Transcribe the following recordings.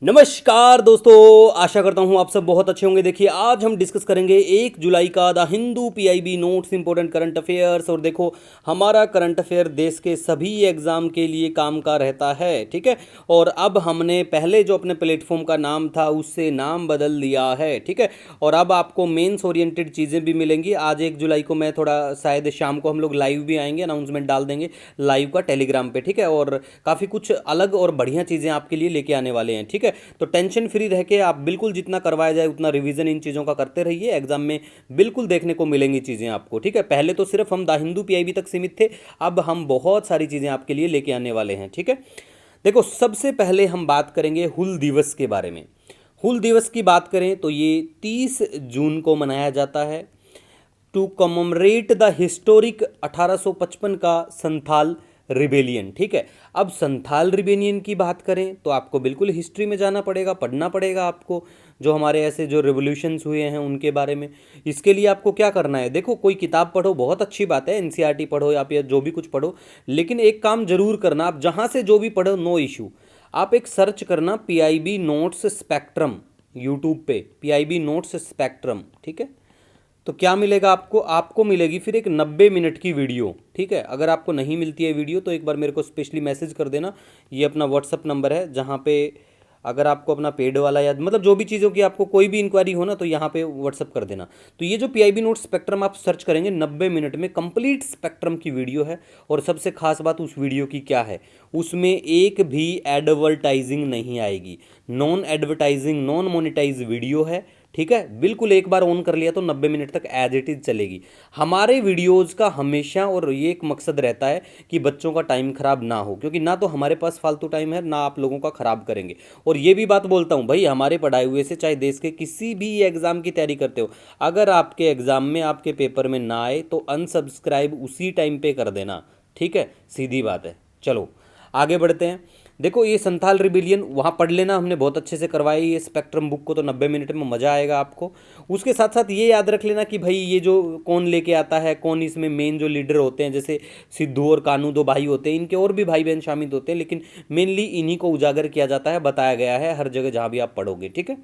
नमस्कार दोस्तों, आशा करता हूँ आप सब बहुत अच्छे होंगे। देखिए आज हम डिस्कस करेंगे 1 जुलाई का the Hindu PIB notes important current affairs. और देखो हमारा करंट अफेयर देश के सभी एग्जाम के लिए काम का रहता है, ठीक है। और अब हमने पहले जो अपने प्लेटफॉर्म का नाम था उससे नाम बदल दिया है, ठीक है। और अब आपको मेंस ओरिएंटेड चीज़ें भी मिलेंगी। आज 1 जुलाई को मैं थोड़ा शायद शाम को हम लोग लाइव भी आएंगे, अनाउंसमेंट डाल देंगे लाइव का टेलीग्राम पे, ठीक है। और काफ़ी कुछ अलग और बढ़िया चीज़ें आपके लिए लेके आने वाले हैं, ठीक है। तो टेंशन फ्री रह के आप बिल्कुल जितना करवाया जाए उतना रिवीजन इन चीज़ों का करते रहिए। एग्जाम में बिल्कुल देखने को मिलेंगी चीज़ें आपको, ठीक है। पहले तो सिर्फ हम द हिंदू पीआईबी तक सीमित थे, अब हम बहुत सारी चीज़ें आपके लिए लेके आने वाले हैं, ठीक है। देखो सबसे पहले हम बात करेंगे हुल दिवस के बारे में। हुल दिवस की बात करें तो ये 30 जून को मनाया जाता है टू कममरेट द हिस्टोरिक 1855 का संथाल रिबेलियन, ठीक है। अब संथाल रिबेलियन की बात करें तो आपको बिल्कुल हिस्ट्री में जाना पड़ेगा, पढ़ना पड़ेगा आपको, जो हमारे ऐसे जो रिवोल्यूशंस हुए हैं उनके बारे में। इसके लिए आपको क्या करना है, देखो कोई किताब पढ़ो, बहुत अच्छी बात है, एनसीईआरटी पढ़ो या फिर जो भी कुछ पढ़ो, लेकिन एक काम जरूर करना, आप जहाँ से जो भी पढ़ो नो इशू, आप एक सर्च करना पीआईबी नोट्स स्पेक्ट्रम यूट्यूब पे, पीआईबी नोट्स स्पेक्ट्रम, ठीक है। तो क्या मिलेगा आपको, आपको मिलेगी फिर एक 90 मिनट की वीडियो, ठीक है। अगर आपको नहीं मिलती है वीडियो तो एक बार मेरे को स्पेशली मैसेज कर देना, ये अपना व्हाट्सअप नंबर है जहाँ पे अगर आपको अपना पेड वाला या मतलब जो भी चीज़ों की आपको कोई भी इंक्वायरी हो ना तो यहाँ पे व्हाट्सअप कर देना। तो ये जो पीआईबी नोट स्पेक्ट्रम आप सर्च करेंगे 90 मिनट में कंप्लीट स्पेक्ट्रम की वीडियो है। और सबसे खास बात उस वीडियो की क्या है, उसमें एक भी एडवर्टाइजिंग नहीं आएगी, non advertising non monetize video है, ठीक है। बिल्कुल एक बार ऑन कर लिया तो 90 मिनट तक एज इट इज चलेगी। हमारे वीडियोज़ का हमेशा और ये एक मकसद रहता है कि बच्चों का टाइम खराब ना हो, क्योंकि ना तो हमारे पास फालतू टाइम है ना आप लोगों का खराब करेंगे। और ये भी बात बोलता हूँ भाई, हमारे पढ़ाए हुए से चाहे देश के किसी भी एग्जाम की तैयारी करते हो, अगर आपके एग्जाम में आपके पेपर में ना आए तो अनसब्सक्राइब उसी टाइम पे कर देना, ठीक है, सीधी बात है। चलो आगे बढ़ते हैं। देखो ये संथाल रिबिलियन वहाँ पढ़ लेना, हमने बहुत अच्छे से करवाई ये स्पेक्ट्रम बुक को, तो 90 मिनट में मज़ा आएगा आपको। उसके साथ साथ ये याद रख लेना कि भाई ये जो कौन लेके आता है, कौन इसमें मेन जो लीडर होते हैं, जैसे सिद्धू और कानू दो भाई होते हैं, इनके और भी भाई बहन शामिल होते हैं, लेकिन मेनली इन्हीं को उजागर किया जाता है, बताया गया है हर जगह जहाँ भी आप पढ़ोगे, ठीक है।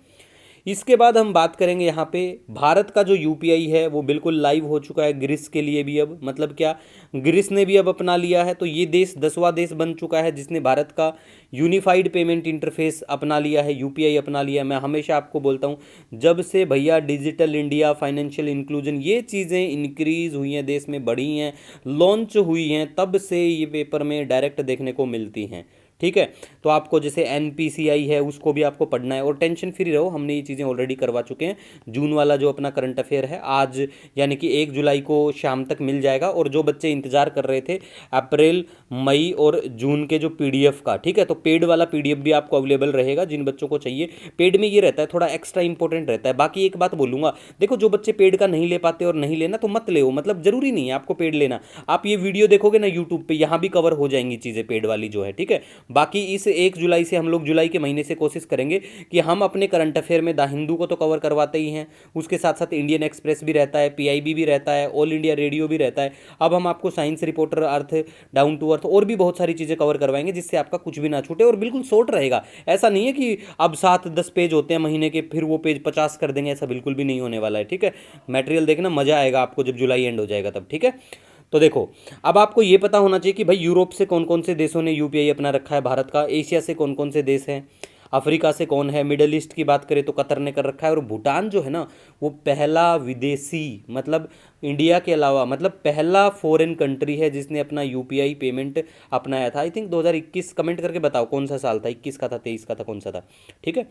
इसके बाद हम बात करेंगे यहाँ पे भारत का जो यूपीआई है वो बिल्कुल लाइव हो चुका है ग्रीस के लिए भी। अब मतलब क्या, ग्रीस ने भी अब अपना लिया है, तो ये देश 10वां देश बन चुका है जिसने भारत का यूनिफाइड पेमेंट इंटरफेस अपना लिया है, यूपीआई अपना लिया है। मैं हमेशा आपको बोलता हूँ जब से भैया डिजिटल इंडिया, फाइनेंशियल इंक्लूजन, ये चीज़ें इंक्रीज हुई हैं देश में, बढ़ी हैं, लॉन्च हुई हैं, तब से ये पेपर में डायरेक्ट देखने को मिलती हैं, ठीक है। तो आपको जैसे एनपीसीआई है उसको भी आपको पढ़ना है, और टेंशन फ्री रहो, हमने ये चीज़ें ऑलरेडी करवा चुके हैं। जून वाला जो अपना करंट अफेयर है आज यानी कि 1 जुलाई को शाम तक मिल जाएगा। और जो बच्चे इंतजार कर रहे थे अप्रैल मई और जून के जो पीडीएफ का, ठीक है, तो पेड वाला पीडीएफ भी आपको अवेलेबल रहेगा जिन बच्चों को चाहिए। पेड में ये रहता है थोड़ा एक्स्ट्रा इंपॉर्टेंट रहता है। बाकी एक बात बोलूँगा, देखो जो बच्चे पेड का नहीं ले पाते और नहीं लेना तो मत ले, मतलब जरूरी नहीं है आपको पेड लेना। आप ये वीडियो देखोगे ना यूट्यूब पे, यहाँ भी कवर हो जाएंगी चीज़ें पेड वाली जो है, ठीक है। बाकी इस 1 जुलाई से हम लोग जुलाई के महीने से कोशिश करेंगे कि हम अपने करंट अफेयर में द हिंदू को तो कवर करवाते ही हैं, उसके साथ साथ इंडियन एक्सप्रेस भी रहता है, पीआईबी भी रहता है, ऑल इंडिया रेडियो भी रहता है। अब हम आपको science reporter, earth, down to earth और भी बहुत सारी चीज़ें कवर करवाएंगे जिससे आपका कुछ भी ना छूटे और बिल्कुल शॉर्ट रहेगा। ऐसा नहीं है कि अब 7-10 पेज होते हैं महीने के फिर वो पेज 50 कर देंगे, ऐसा बिल्कुल भी नहीं होने वाला है, ठीक है। मटेरियल देखना, मज़ा आएगा आपको जब जुलाई एंड हो जाएगा तब, ठीक है। तो देखो अब आपको ये पता होना चाहिए कि भाई यूरोप से कौन कौन से देशों ने यूपीआई अपना रखा है भारत का, एशिया से कौन कौन से देश हैं, अफ्रीका से कौन है, मिडल ईस्ट की बात करें तो कतर ने कर रखा है, और भूटान जो है ना वो पहला विदेशी, मतलब इंडिया के अलावा मतलब पहला फॉरेन कंट्री है जिसने अपना यूपीआई पेमेंट अपनाया था। आई थिंक 2021, कमेंट करके बताओ कौन सा साल था, 21 का था, 23 का था, कौन सा था, ठीक है।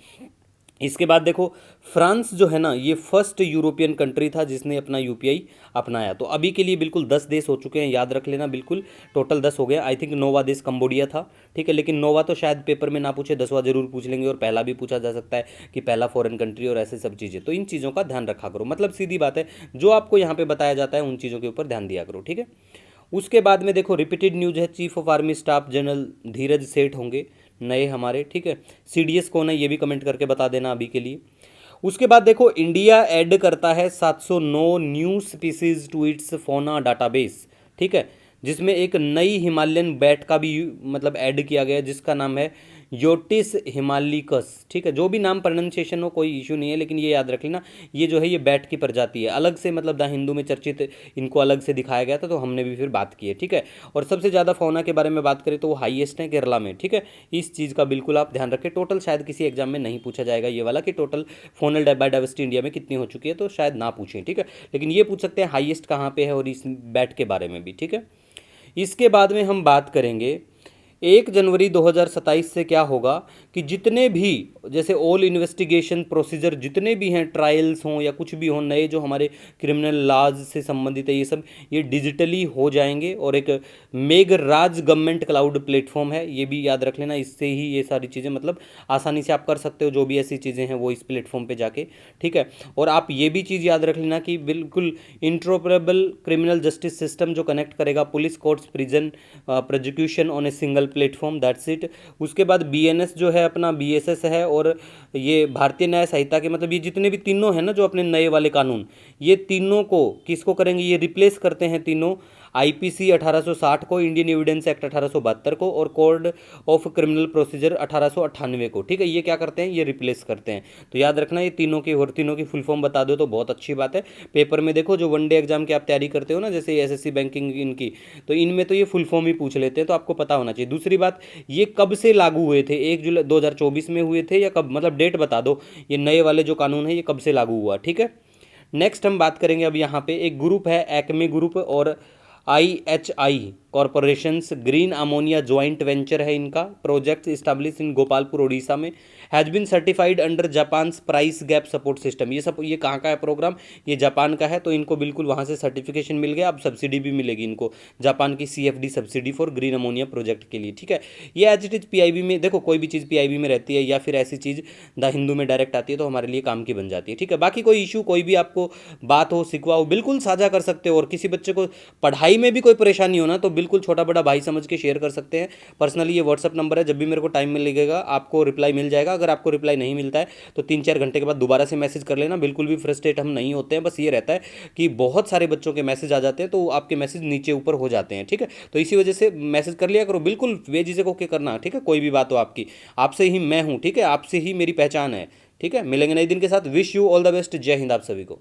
इसके बाद देखो फ्रांस जो है ना ये फर्स्ट यूरोपियन कंट्री था जिसने अपना यूपीआई अपनाया। तो अभी के लिए बिल्कुल 10 देश हो चुके हैं, याद रख लेना, बिल्कुल टोटल 10 हो गया। आई थिंक 9वां देश कंबोडिया था, ठीक है, लेकिन 9वां तो शायद पेपर में ना पूछे, 10वां जरूर पूछ लेंगे, और पहला भी पूछा जा सकता है कि पहला फॉरेन कंट्री और ऐसे सब चीज़ें। तो इन चीज़ों का ध्यान रखा करो, मतलब सीधी बात है, जो आपको यहाँ पे बताया जाता है उन चीज़ों के ऊपर ध्यान दिया करो, ठीक है। उसके बाद में देखो रिपीटेड न्यूज है, chief of army staff general Dhiraj Seth होंगे नए हमारे, ठीक है। सीडीएस कौन है ये भी कमेंट करके बता देना अभी के लिए। उसके बाद देखो इंडिया ऐड करता है 709 न्यू स्पीसीज टू इट्स फोना डाटाबेस, ठीक है, जिसमें एक नई हिमालयन बैट का भी मतलब ऐड किया गया जिसका नाम है योटिस हिमालिकस, ठीक है। जो भी नाम प्रोनाउंसिएशन हो कोई इशू नहीं है, लेकिन ये याद रख लेना, ये जो है ये बैट की प्रजाति है, अलग से मतलब द हिंदू में चर्चित इनको अलग से दिखाया गया था, तो हमने भी फिर बात की है, ठीक है। और सबसे ज़्यादा फौना के बारे में बात करें तो वो हाईएस्ट है केरला में, ठीक है। इस चीज़ का बिल्कुल आप ध्यान रखें। टोटल शायद किसी एग्जाम में नहीं पूछा जाएगा ये वाला कि टोटल फोनल बायोडाइवर्सिटी इंडिया में कितनी हो चुकी है, तो शायद ना पूछें, ठीक है। लेकिन ये पूछ सकते हैं हाईएस्ट कहाँ पे है और इस बैट के बारे में भी, ठीक है। इसके बाद में हम बात करेंगे 1 जनवरी 2027 से क्या होगा कि जितने भी जैसे ऑल इन्वेस्टिगेशन प्रोसीजर जितने भी हैं, ट्रायल्स हों या कुछ भी हों, नए जो हमारे क्रिमिनल लॉज से संबंधित है, ये सब ये डिजिटली हो जाएंगे। और एक मेघराज गवर्नमेंट क्लाउड प्लेटफॉर्म है, ये भी याद रख लेना। इससे ही ये सारी चीज़ें मतलब आसानी से आप कर सकते हो, जो भी ऐसी चीज़ें हैं वो इस प्लेटफॉर्म पे जाके, ठीक है। और आप ये भी चीज़ याद रख लेना कि बिल्कुल इंटरऑपरेबल क्रिमिनल जस्टिस सिस्टम जो कनेक्ट करेगा police, courts, prison, prosecution on a single platform, that's it. उसके बाद बीएनएस जो है अपना, बीएसएस है, और ये भारतीय न्याय संहिता के मतलब ये जितने भी तीनों हैं ना जो अपने नए वाले कानून, ये तीनों को किसको करेंगे, ये रिप्लेस करते हैं तीनों आईपीसी 1860 को, इंडियन एविडेंस एक्ट 1872 को, और कोड ऑफ क्रिमिनल प्रोसीजर 1898 को, ठीक है। ये क्या करते हैं, ये रिप्लेस करते हैं। तो याद रखना ये तीनों की, और तीनों की फुल फॉर्म बता दो तो बहुत अच्छी बात है। पेपर में देखो जो वनडे एग्जाम की आप तैयारी करते हो ना, जैसे एसएससी बैंकिंग इनकी, तो इनमें तो ये फुल फॉर्म ही पूछ लेते हैं, तो आपको पता होना चाहिए। दूसरी बात, ये कब से लागू हुए थे, 1 जुलाई 2024 में हुए थे या कब, मतलब डेट बता दो, ये नए वाले जो कानून है ये कब से लागू हुआ, ठीक है। नेक्स्ट हम बात करेंगे अब यहाँ पे एक ग्रुप है एक्मे ग्रुप और IHI corporations, green ammonia joint venture है इनका। Project establish in Gopalpur Orissa में, has been certified under Japan price gap support system. ये कहाँ का है प्रोग्राम, ये जापान का है, तो इनको बिल्कुल वहाँ से सर्टिफिकेशन मिल गया। अब सब्सिडी भी मिलेगी इनको, जापान की CFD subsidy for green ammonia project के लिए, ठीक है। ये एज इट इज PIB में, देखो कोई भी चीज़ PIB में रहती है या फिर ऐसी चीज़ द हिंदू में डायरेक्ट आती है तो हमारे लिए काम की बन जाती है, ठीक है। बाकी कोई इशू, कोई भी आपको बात हो, शिकवा हो, बिल्कुल साझा कर सकते हो। और किसी बच्चे को पढ़ाई में भी कोई परेशानी हो ना, तो बिल्कुल छोटा बड़ा भाई समझ के शेयर कर सकते हैं। पर्सनली ये व्हाट्सअप नंबर है, जब भी मेरे को टाइम मिलेगा आपको रिप्लाई मिल जाएगा। अगर आपको रिप्लाई नहीं मिलता है तो 3-4 घंटे के बाद दोबारा से मैसेज कर लेना। बिल्कुल भी फ्रस्ट्रेट हम नहीं होते हैं, बस ये रहता है कि बहुत सारे बच्चों के मैसेज आ जाते हैं तो आपके मैसेज नीचे ऊपर हो जाते हैं, ठीक है। तो इसी वजह से मैसेज कर लिया करो, बिल्कुल बेझिझक होकर करना, ठीक है। कोई भी बात हो आपकी, आपसे ही मैं हूँ, ठीक है, आपसे ही मेरी पहचान है, ठीक है। मिलेंगे नए दिन के साथ। Wish you all the best. जय हिंद आप सभी को।